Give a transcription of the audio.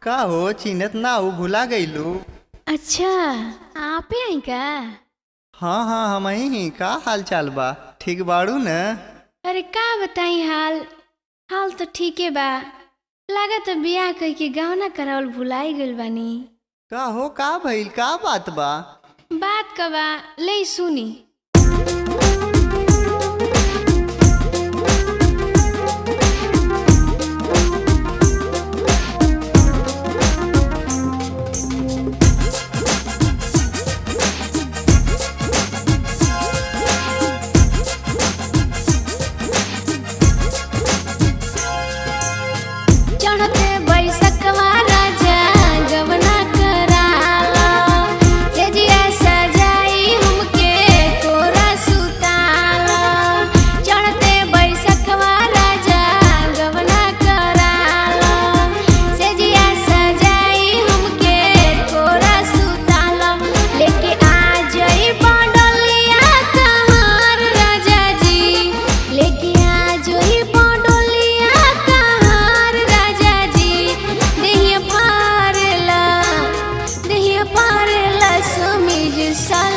का हो चिन्हत ना हो भुला गईलू। अच्छा आपे आई का? हाँ हाँ हम ही का हाल चाल बा ठीक बाड़ू न। अरे का बताई हाल हाल तो ठीके बा। लागत बियाह कह के गहना करावल भुलाई गइल बानी। का हो का भइल का बात बा। बात का बा ले सुनी। चढ़ते बैसकवा राजा गवना कराला तेजिया सजाई हमके तोरा सुताला। चढ़ते बैसकवा राजा गवना कराला तेजिया सजाई हमके तोरा सुताला। लेके आ जाई बडलिया कहार राजा जी, लेके आ जाई बडलिया कहार राजा जी। देहिया पारला समीज साल